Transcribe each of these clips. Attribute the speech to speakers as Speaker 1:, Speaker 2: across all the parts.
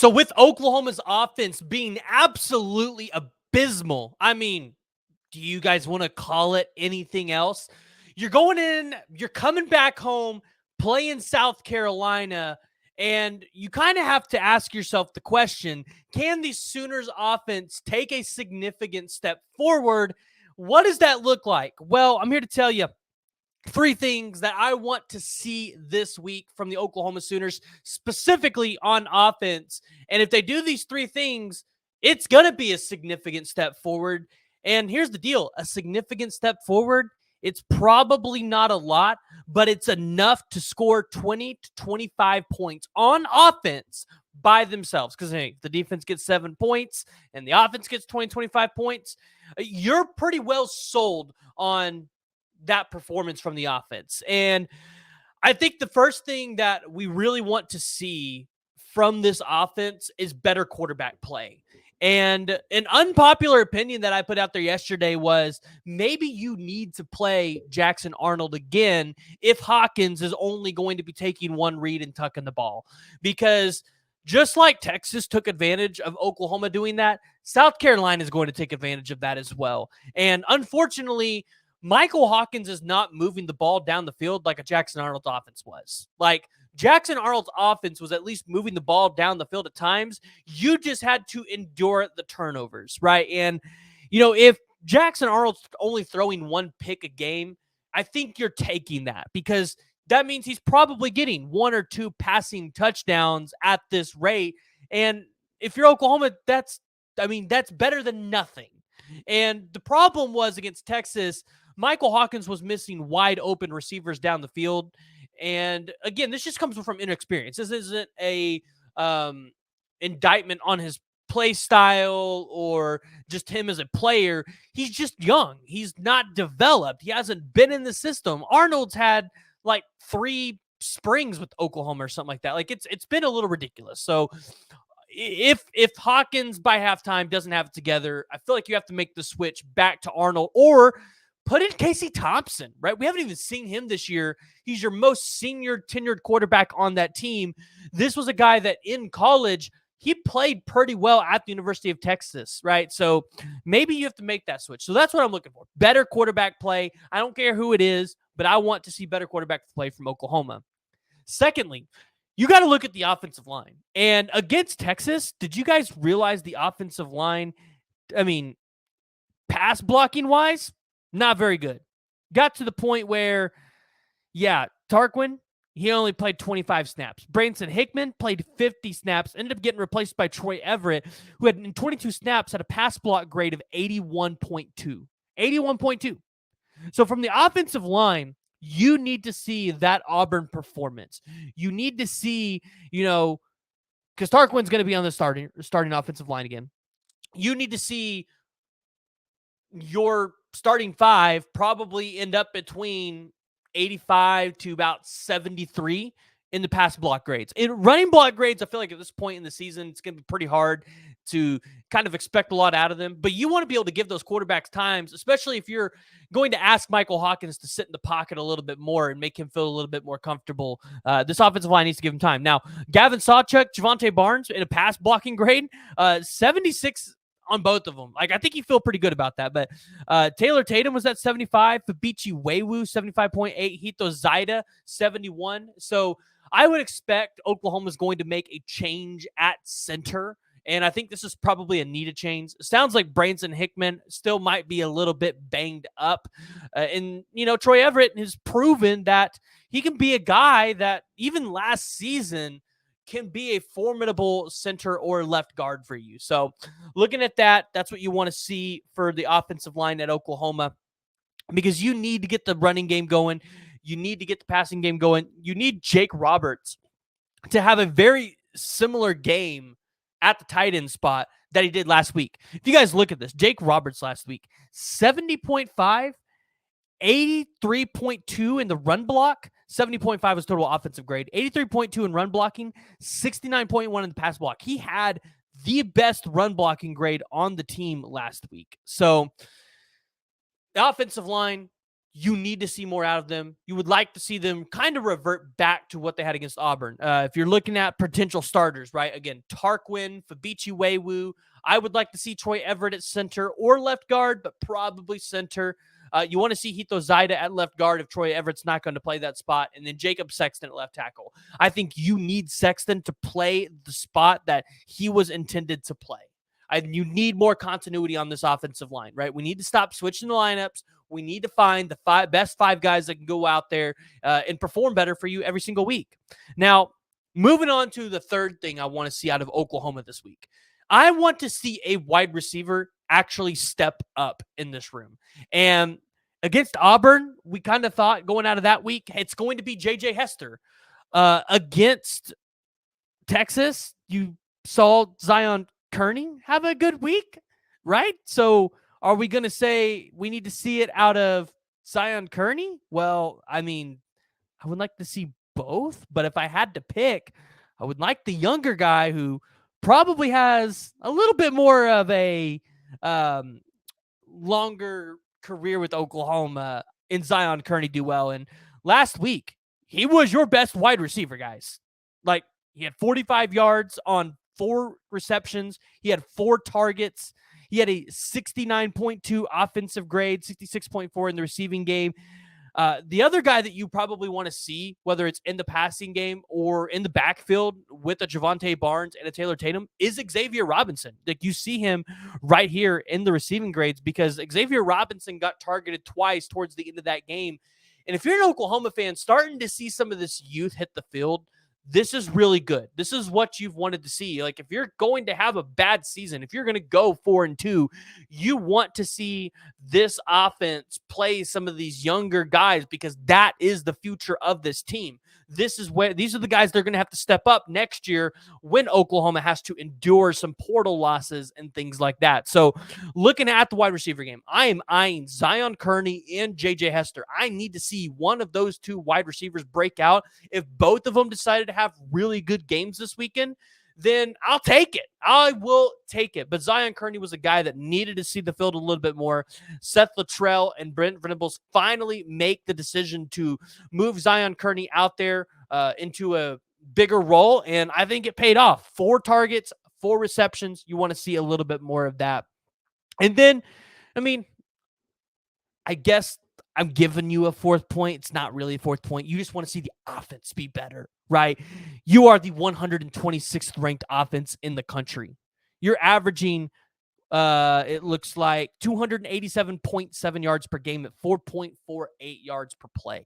Speaker 1: So with Oklahoma's offense being absolutely abysmal, I mean, do you guys want to call it anything else? You're going in, you're coming back home, playing South Carolina, and you kind of have to ask yourself the question, can the Sooners offense take a significant step forward? What does that look like? Well, I'm here to tell you three things that I want to see this week from the Oklahoma Sooners, specifically on offense. And if they do these three things, it's going to be a significant step forward. And here's the deal, a significant step forward, it's probably not a lot, but it's enough to score 20 to 25 points on offense by themselves. Because, hey, the defense gets 7 points and the offense gets 20, 25 points. You're pretty well sold on that performance from the offense. And I think the first thing that we really want to see from this offense is better quarterback play. And an unpopular opinion that I put out there yesterday was maybe you need to play Jackson Arnold again if Hawkins is only going to be taking one read and tucking the ball. Because just like Texas took advantage of Oklahoma doing that, South Carolina is going to take advantage of that as well. And unfortunately, Michael Hawkins is not moving the ball down the field like a Jackson Arnold offense was. Like, Jackson Arnold's offense was at least moving the ball down the field at times. You just had to endure the turnovers, right? And, if Jackson Arnold's only throwing one pick a game, I think you're taking that because that means he's probably getting one or two passing touchdowns at this rate. And if you're Oklahoma, that's better than nothing. And the problem was against Texas, Michael Hawkins was missing wide open receivers down the field. And again, this just comes from inexperience. This isn't a indictment on his play style or just him as a player. He's just young. He's not developed. He hasn't been in the system. Arnold's had like 3 springs with Oklahoma or something like that. Like it's been a little ridiculous. So if Hawkins by halftime doesn't have it together, I feel like you have to make the switch back to Arnold or put in Casey Thompson, right? We haven't even seen him this year. He's your most senior tenured quarterback on that team. This was a guy that in college, he played pretty well at the University of Texas, right? So maybe you have to make that switch. So that's what I'm looking for. Better quarterback play. I don't care who it is, but I want to see better quarterback play from Oklahoma. Secondly, you got to look at the offensive line. And against Texas, did you guys realize the offensive line, pass blocking wise, not very good. Got to the point where, Tarquin, he only played 25 snaps. Branson Hickman played 50 snaps, ended up getting replaced by Troy Everett, who had in 22 snaps had a pass block grade of 81.2. 81.2. So from the offensive line, you need to see that Auburn performance. You need to see, because Tarquin's going to be on the starting offensive line again. You need to see your starting 5 probably end up between 85 to about 73 in the pass block grades. In running block grades, I feel like at this point in the season, it's going to be pretty hard to kind of expect a lot out of them. But you want to be able to give those quarterbacks times, especially if you're going to ask Michael Hawkins to sit in the pocket a little bit more and make him feel a little bit more comfortable. This offensive line needs to give him time. Now, Gavin Sawchuk, Javante Barnes in a pass blocking grade, 76 on both of them. Like, I think you feel pretty good about that. But Taylor Tatum was at 75. Fabichi Wewu, 75.8. Hito Zaida, 71. So I would expect Oklahoma's going to make a change at center. And I think this is probably a needed change. It sounds like Branson Hickman still might be a little bit banged up. And Troy Everett has proven that he can be a guy that even last season can be a formidable center or left guard for you. So looking at that, that's what you want to see for the offensive line at Oklahoma, because you need to get the running game going. You need to get the passing game going. You need Jake Roberts to have a very similar game at the tight end spot that he did last week. If you guys look at this, Jake Roberts last week, 70.5, 83.2 in the run block, 70.5 was total offensive grade, 83.2 in run blocking, 69.1 in the pass block. He had the best run blocking grade on the team last week. So the offensive line, you need to see more out of them. You would like to see them kind of revert back to what they had against Auburn. If you're looking at potential starters, right? Again, Tarquin, Fabichi Wewu. I would like to see Troy Everett at center or left guard, but probably center. You want to see Hito Zaida at left guard if Troy Everett's not going to play that spot, and then Jacob Sexton at left tackle. I think you need Sexton to play the spot that he was intended to play. You need more continuity on this offensive line, right? We need to stop switching the lineups. We need to find the best five guys that can go out there and perform better for you every single week. Now, moving on to the third thing I want to see out of Oklahoma this week. I want to see a wide receiver actually step up in this room. And against Auburn, we kind of thought going out of that week, it's going to be J.J. Hester. Against Texas, you saw Zion Kearney have a good week, right? So are we going to say we need to see it out of Zion Kearney? Well, I mean, I would like to see both, but if I had to pick, I would like the younger guy who probably has a little bit more of a longer career with Oklahoma in Zion Kearney do well. And last week, he was your best wide receiver, guys. Like, he had 45 yards on 4 receptions. He had 4 targets. He had a 69.2 offensive grade, 66.4 in the receiving game. The other guy that you probably want to see, whether it's in the passing game or in the backfield with a Javonte Barnes and a Taylor Tatum, is Xavier Robinson. Like, you see him right here in the receiving grades because Xavier Robinson got targeted twice towards the end of that game. And if you're an Oklahoma fan, starting to see some of this youth hit the field, this is really good. This is what you've wanted to see. Like, if you're going to have a bad season, if you're going to go 4-2, you want to see this offense play some of these younger guys because that is the future of this team. These are the guys they're going to have to step up next year when Oklahoma has to endure some portal losses and things like that. So looking at the wide receiver game, I am eyeing Zion Kearney and J.J. Hester. I need to see one of those two wide receivers break out. If both of them decided to have really good games this weekend, then I'll take it. I will take it. But Zion Kearney was a guy that needed to see the field a little bit more. Seth Luttrell and Brent Venables finally make the decision to move Zion Kearney out there into a bigger role, and I think it paid off. 4 targets, 4 receptions. You want to see a little bit more of that. And then, I mean, I guess I'm giving you a 4th point. It's not really a 4th point. You just want to see the offense be better, right? You are the 126th ranked offense in the country. You're averaging, it looks like 287.7 yards per game at 4.48 yards per play.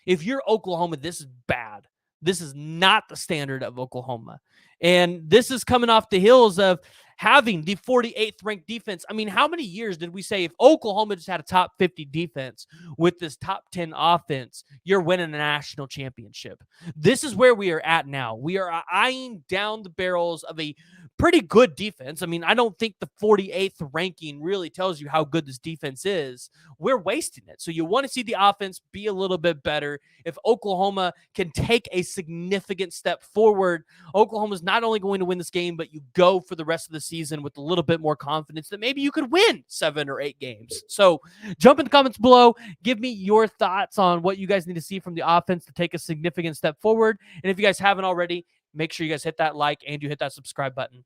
Speaker 1: If you're Oklahoma, this is bad. This is not the standard of Oklahoma. And this is coming off the heels of having the 48th ranked defense. I mean, how many years did we say if Oklahoma just had a top 50 defense with this top 10 offense, you're winning a national championship? This is where we are at now. We are eyeing down the barrels of a pretty good defense. I mean, I don't think the 48th ranking really tells you how good this defense is. We're wasting it. So you want to see the offense be a little bit better. If Oklahoma can take a significant step forward, Oklahoma's not only going to win this game, but you go for the rest of the season with a little bit more confidence that maybe you could win 7 or 8 games. So jump in the comments below. Give me your thoughts on what you guys need to see from the offense to take a significant step forward. And if you guys haven't already, make sure you guys hit that like and you hit that subscribe button.